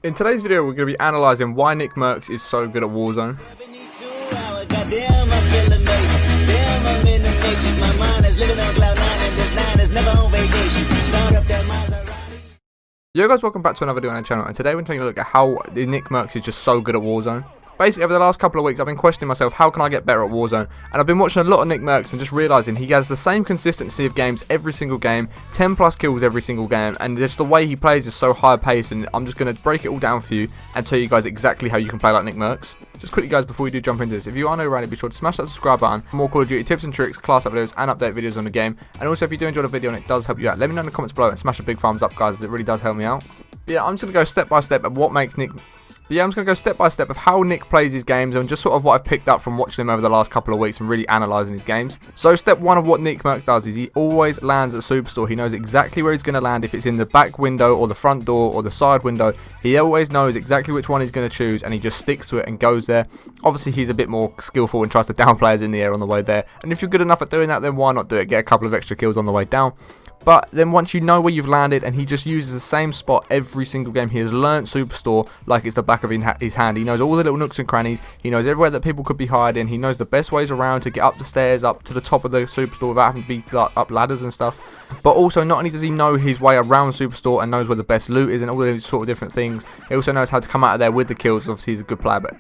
In today's video, we're going to be analysing why Nickmercs is so good at Warzone. Yo guys, welcome back to another video on our channel, and today we're taking a look at how the Nickmercs is just so good at Warzone. Basically, over the last couple of weeks, I've been questioning myself, how can I get better at Warzone? And I've been watching a lot of Nickmercs and just realising he has the same consistency of games every single game, 10 plus kills every single game, and just the way he plays is so high paced, and I'm just going to break it all down for you and tell you guys exactly how you can play like Nickmercs. Just quickly guys, before we do jump into this, if you are new around it, be sure to smash that subscribe button for more Call of Duty tips and tricks, class up videos and update videos on the game. And also if you do enjoy the video and it does help you out, let me know in the comments below and smash a big thumbs up guys, as it really does help me out. Yeah, I'm just going to go step by step of what makes Nick... I'm just going to go step by step of how Nick plays his games and just sort of what I've picked up from watching him over the last couple of weeks and really analysing his games. So step one of what Nickmercs does is he always lands at Superstore. He knows exactly where he's going to land, if it's in the back window or the front door or the side window. He always knows exactly which one he's going to choose and he just sticks to it and goes there. Obviously he's a bit more skillful and tries to down players in the air on the way there. And if you're good enough at doing that, then why not do it? Get a couple of extra kills on the way down. But then once you know where you've landed, and he just uses the same spot every single game, he has learnt Superstore like it's the back of his hand. He knows all the little nooks and crannies, he knows everywhere that people could be hiding, he knows the best ways around to get up the stairs, up to the top of the Superstore without having to be like, up ladders and stuff. But also, not only does he know his way around Superstore and knows where the best loot is and all these sort of different things, he also knows how to come out of there with the kills. Obviously he's a good player, but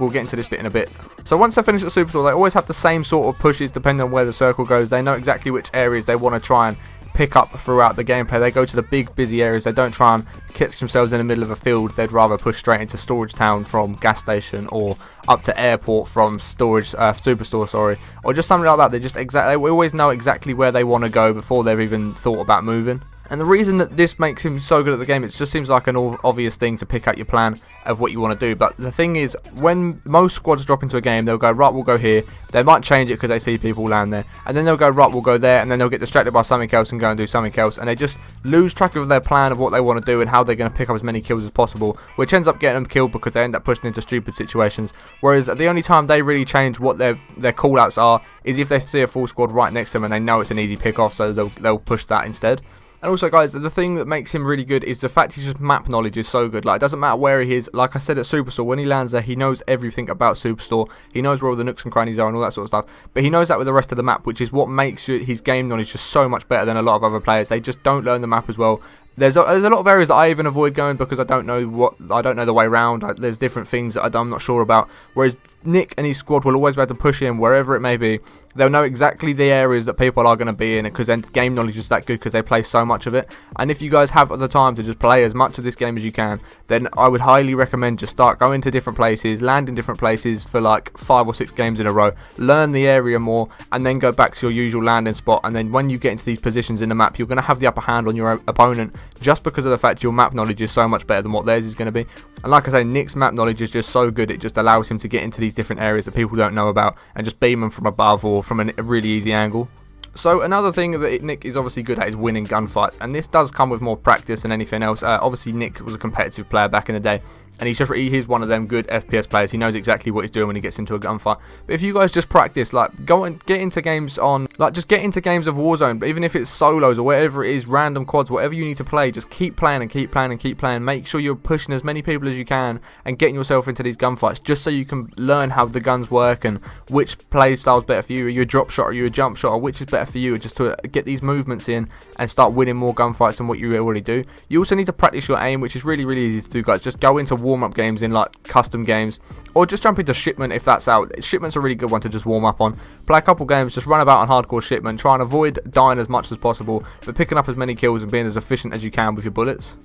we'll get into this bit in a bit. So once they finish at Superstore, they always have the same sort of pushes depending on where the circle goes. They know exactly which areas they want to try and pick up throughout the gameplay. They go to the big busy areas. They don't try and catch themselves in the middle of a field. They'd rather push straight into storage town from gas station, or up to airport from storage Superstore, sorry, or just something like that. They always know exactly where they want to go before they've even thought about moving. And the reason that this makes him so good at the game, it just seems like an obvious thing to pick out your plan of what you want to do. But the thing is, when most squads drop into a game, they'll go, right, we'll go here. They might change it because they see people land there. And then they'll go, right, we'll go there. And then they'll get distracted by something else and go and do something else. And they just lose track of their plan of what they want to do and how they're going to pick up as many kills as possible, which ends up getting them killed because they end up pushing into stupid situations. Whereas the only time they really change what their call-outs are is if they see a full squad right next to them and they know it's an easy pick-off, so they'll push that instead. And also guys, the thing that makes him really good is the fact his just map knowledge is so good. Like, it doesn't matter where he is. Like I said at Superstore, when he lands there, he knows everything about Superstore. He knows where all the nooks and crannies are and all that sort of stuff. But he knows that with the rest of the map, which is what makes his game knowledge just so much better than a lot of other players. They just don't learn the map as well. There's a lot of areas that I even avoid going because I don't know the way around. There's different things that I'm not sure about. Whereas Nick and his squad will always be able to push in wherever it may be. They'll know exactly the areas that people are going to be in, because then game knowledge is that good because they play so much of it. And if you guys have the time to just play as much of this game as you can, then I would highly recommend just start going to different places, land in different places for like 5 or 6 games in a row, learn the area more, and then go back to your usual landing spot. And then when you get into these positions in the map, you're going to have the upper hand on your opponent, just because of the fact your map knowledge is so much better than what theirs is going to be. And like I say, Nick's map knowledge is just so good, it just allows him to get into these different areas that people don't know about and just beam them from above or from a really easy angle. So another thing that Nick is obviously good at is winning gunfights, and this does come with more practice than anything else. Obviously Nick was a competitive player back in the day, and he's one of them good FPS players. He knows exactly what he's doing when he gets into a gunfight. But if you guys just practice, like, go and get into games of Warzone, but even if it's solos or whatever it is, random quads, whatever you need to play, just keep playing and keep playing and keep playing. Make sure you're pushing as many people as you can and getting yourself into these gunfights, just so you can learn how the guns work and which play style is better for you. Are you a drop shot, or are you a jump shot, or which is better for you, just to get these movements in and start winning more gunfights than what you already do. You also need to practice your aim, which is really easy to do guys. Just go into warm-up games in like custom games, or just jump into shipment if that's out. Shipment's a really good one to just warm up on. Play a couple games, just run about on hardcore shipment, try and avoid dying as much as possible, but picking up as many kills and being as efficient as you can with your bullets.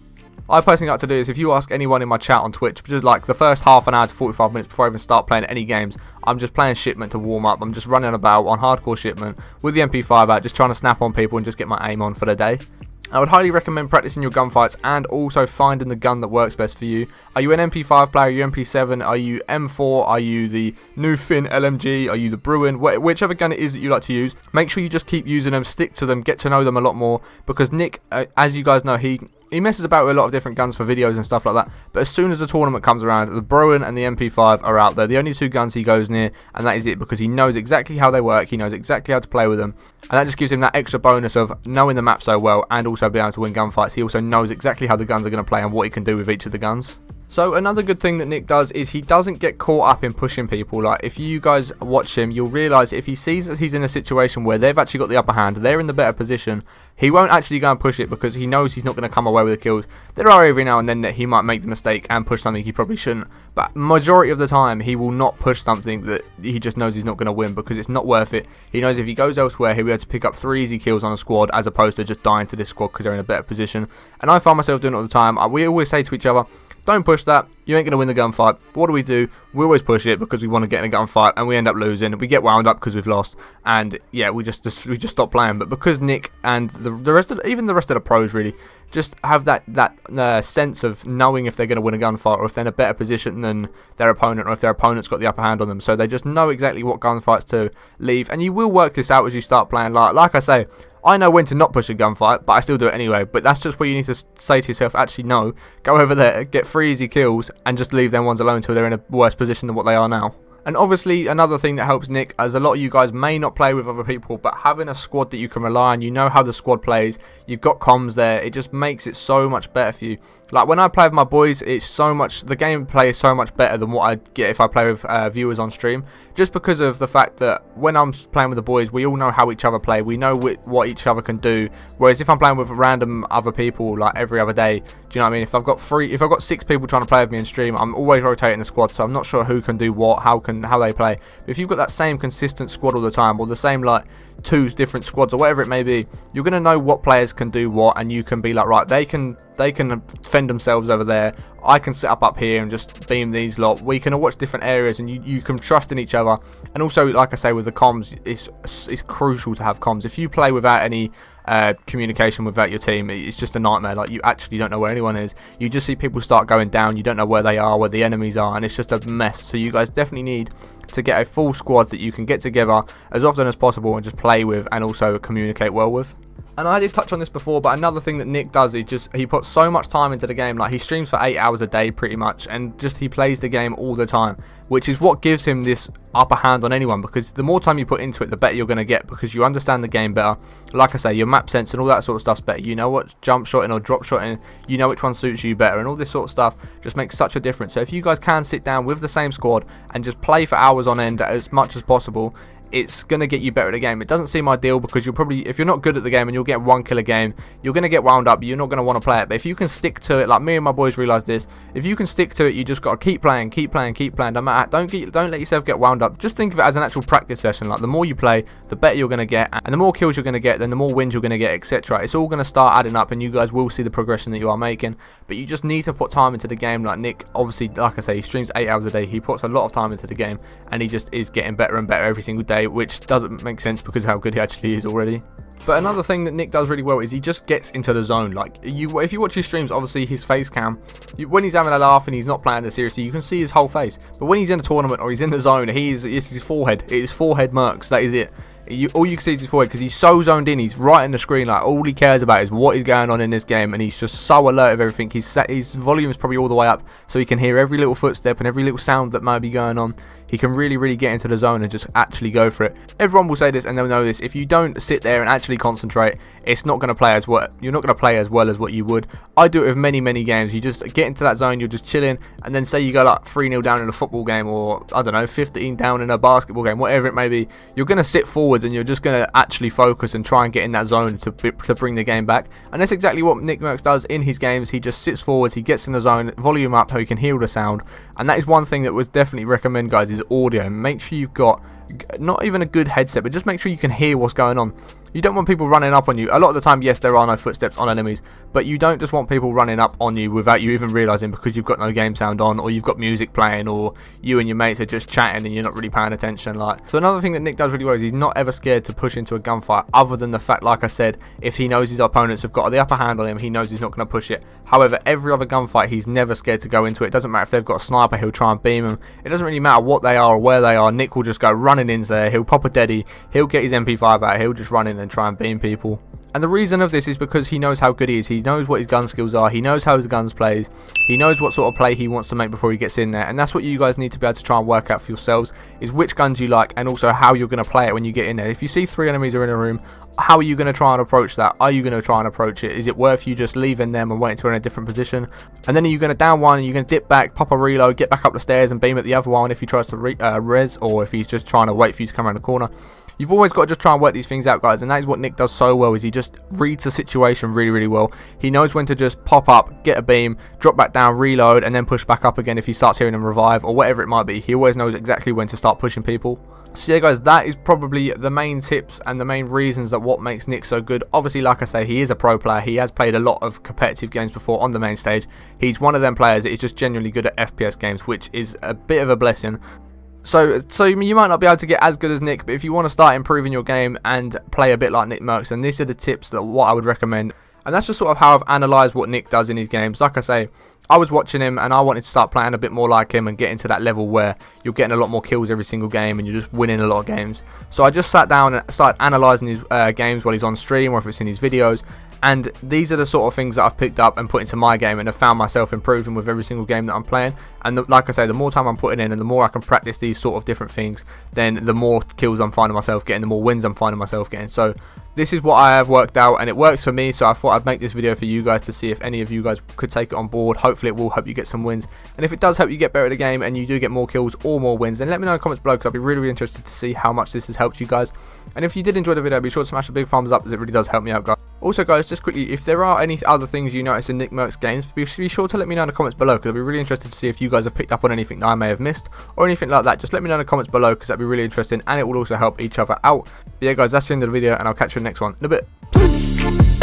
I personally like to do is, if you ask anyone in my chat on Twitch, just like the first half an hour to 45 minutes before I even start playing any games, I'm just playing shipment to warm up. I'm just running about on hardcore shipment with the MP5 out, just trying to snap on people and just get my aim on for the day. I would highly recommend practicing your gunfights and also finding the gun that works best for you. Are you an MP5 player? Are you MP7? Are you M4? Are you the new Finn LMG? Are you the Bruin? Whichever gun it is that you like to use, make sure you just keep using them, stick to them, get to know them a lot more, because Nick, as you guys know, he messes about with a lot of different guns for videos and stuff like that, but as soon as the tournament comes around, the Bruin and the MP5 are out there, the only 2 guns he goes near, and that is it, because he knows exactly how they work, he knows exactly how to play with them, and that just gives him that extra bonus of knowing the map so well and also being able to win gunfights. He also knows exactly how the guns are going to play and what he can do with each of the guns. So another good thing that Nick does is he doesn't get caught up in pushing people. Like, if you guys watch him, you'll realise if he sees that he's in a situation where they've actually got the upper hand, they're in the better position, he won't actually go and push it because he knows he's not going to come away with the kills. There are every now and then that he might make the mistake and push something he probably shouldn't, but majority of the time he will not push something that he just knows he's not going to win because it's not worth it. He knows if he goes elsewhere he'll be able to pick up 3 easy kills on a squad as opposed to just dying to this squad because they're in a better position. And I find myself doing it all the time. We always say to each other, don't push that, you ain't going to win the gunfight. But what do? We always push it because we want to get in a gunfight and we end up losing. We get wound up because we've lost, and yeah, we just stop playing. But because Nick and the rest of the pros really just have that sense of knowing if they're going to win a gunfight or if they're in a better position than their opponent or if their opponent's got the upper hand on them. So they just know exactly what gunfights to leave, and you will work this out as you start playing. Like I say, I know when to not push a gunfight, but I still do it anyway. But that's just where you need to say to yourself, actually no, go over there, get 3 easy kills, and just leave them ones alone until they're in a worse position than what they are now. And obviously another thing that helps Nick, as a lot of you guys may not play with other people, but having a squad that you can rely on, you know how the squad plays, you've got comms there, it just makes it so much better for you. Like when I play with my boys, the gameplay is so much better than what I get if I play with viewers on stream, just because of the fact that when I'm playing with the boys, we all know how each other play, we know what each other can do, whereas if I'm playing with random other people like every other day, do you know what I mean? If I've got 6 people trying to play with me in stream, I'm always rotating the squad, so I'm not sure who can do what, how they play. But if you've got that same consistent squad all the time, or the same like 2 different squads or whatever it may be, you're going to know what players can do what, and you can be like, right, they can fend themselves over there, I can set up here and just beam these lot. We can watch different areas, and you can trust in each other. And also, like I say, with the comms, it's crucial to have comms. If you play without any communication without your team, it's just a nightmare. Like, you actually don't know where anyone is, you just see people start going down, you don't know where they are, where the enemies are, and it's just a mess. So you guys definitely need to get a full squad that you can get together as often as possible and just play with and also communicate well with. And I did touch on this before, but another thing that Nick does is just he puts so much time into the game. Like, he streams for 8 hours a day pretty much, and just he plays the game all the time, which is what gives him this upper hand on anyone, because the more time you put into it, the better you're going to get, because you understand the game better. Like I say, your map sense and all that sort of stuff's better. You know what jump shotting or drop shotting, you know which one suits you better, and all this sort of stuff just makes such a difference. So if you guys can sit down with the same squad and just play for hours on end as much as possible, it's going to get you better at the game. It doesn't seem ideal because you'll probably, if you're not good at the game and you'll get 1 kill a game, you're going to get wound up, you're not going to want to play it. But if you can stick to it, like me and my boys realised this, if you can stick to it, you just got to keep playing, don't let yourself get wound up. Just think of it as an actual practice session. Like, the more you play, the better you're going to get, and the more kills you're going to get, then the more wins you're going to get, etc. It's all going to start adding up, and you guys will see the progression that you are making. But you just need to put time into the game. Like Nick, obviously, like I say, he streams 8 hours a day, he puts a lot of time into the game, and he just is getting better and better every single day, which doesn't make sense because of how good he actually is already. But another thing that Nick does really well is he just gets into the zone. Like, if you watch his streams, obviously his face cam, when he's having a laugh and he's not playing this seriously, you can see his whole face. But when he's in a tournament or he's in the zone, it's his forehead. It is forehead mercs. That is it. All you can see is his forehead, because he's so zoned in. He's right in the screen. Like, all he cares about is what is going on in this game, and he's just so alert of everything. His volume is probably all the way up, so he can hear every little footstep and every little sound that might be going on. He can really get into the zone and just actually go for it. Everyone will say this and they'll know this: if you don't sit there and actually concentrate, it's not going to play as well. You're not going to play as well as what you would. I do it with many games. You just get into that zone, you're just chilling, and then say you go like 3-0 down in a football game, or I don't know, 15 down in a basketball game, whatever it may be. You're going to sit forwards and you're just going to actually focus and try and get in that zone to bring the game back. And that's exactly what Nickmercs does in his games. He just sits forwards, he gets in the zone, volume up so he can hear the sound. And that is one thing that would definitely recommend, guys, is audio. Make sure you've got not even a good headset, but just make sure you can hear what's going on. You don't want people running up on you. A lot of the time, yes, there are no footsteps on enemies, but you don't just want people running up on you without you even realising, because you've got no game sound on, or you've got music playing, or you and your mates are just chatting and you're not really paying attention. So another thing that Nick does really well is he's not ever scared to push into a gunfight, other than the fact, like I said, if he knows his opponents have got the upper hand on him, he knows he's not going to push it. However, every other gunfight, he's never scared to go into it. It doesn't matter if they've got a sniper, he'll try and beam them. It doesn't really matter what they are or where they are. Nick will just go running in there, he'll pop a deadie, he'll get his MP5 out, he'll just run in and try and beam people. And the reason of this is because he knows how good he is. He knows what his gun skills are. He knows how his guns plays. He knows what sort of play he wants to make before he gets in there. And that's what you guys need to be able to try and work out for yourselves, is which guns you like and also how you're going to play it when you get in there. If you see 3 enemies are in a room, how are you going to try and approach that? Are you going to try and approach it? Is it worth you just leaving them and waiting until they're in a different position? And then are you going to down one and you're going to dip back, pop a reload, get back up the stairs and beam at the other one if he tries to res, or if he's just trying to wait for you to come around the corner? You've always got to just try and work these things out, guys, and that is what Nick does so well, is he just reads the situation really, really well. He knows when to just pop up, get a beam, drop back down, reload, and then push back up again if he starts hearing them revive, or whatever it might be. He always knows exactly when to start pushing people. So yeah, guys, that is probably the main tips and the main reasons that what makes Nick so good. Obviously, like I say, he is a pro player. He has played a lot of competitive games before on the main stage. He's one of them players that is just genuinely good at FPS games, which is a bit of a blessing. So you might not be able to get as good as Nick, but if you want to start improving your game and play a bit like Nickmercs, then these are the tips that what I would recommend. And that's just sort of how I've analysed what Nick does in his games. Like I say, I was watching him and I wanted to start playing a bit more like him and get into that level where you're getting a lot more kills every single game and you're just winning a lot of games. So I just sat down and started analysing his games while he's on stream or if it's in his videos. And these are the sort of things that I've picked up and put into my game and have found myself improving with every single game that I'm playing. And like I say, the more time I'm putting in and the more I can practice these sort of different things, then the more kills I'm finding myself getting, the more wins I'm finding myself getting. So this is what I have worked out and it works for me, so I thought I'd make this video for you guys to see if any of you guys could take it on board. Hopefully it will help you get some wins, and if it does help you get better at the game and you do get more kills or more wins, then let me know in the comments below, because I'd be really, really interested to see how much this has helped you guys. And if you did enjoy the video, be sure to smash a big thumbs up, as it really does help me out, guys. Also, guys, just quickly, if there are any other things you notice in Nickmercs games, be sure to let me know in the comments below, because I'd be really interested to see if you guys have picked up on anything that I may have missed or anything like that. Just let me know in the comments below, because that'd be really interesting and it will also help each other out. But yeah, guys, that's the end of the video, and I'll catch you in the next one in a bit.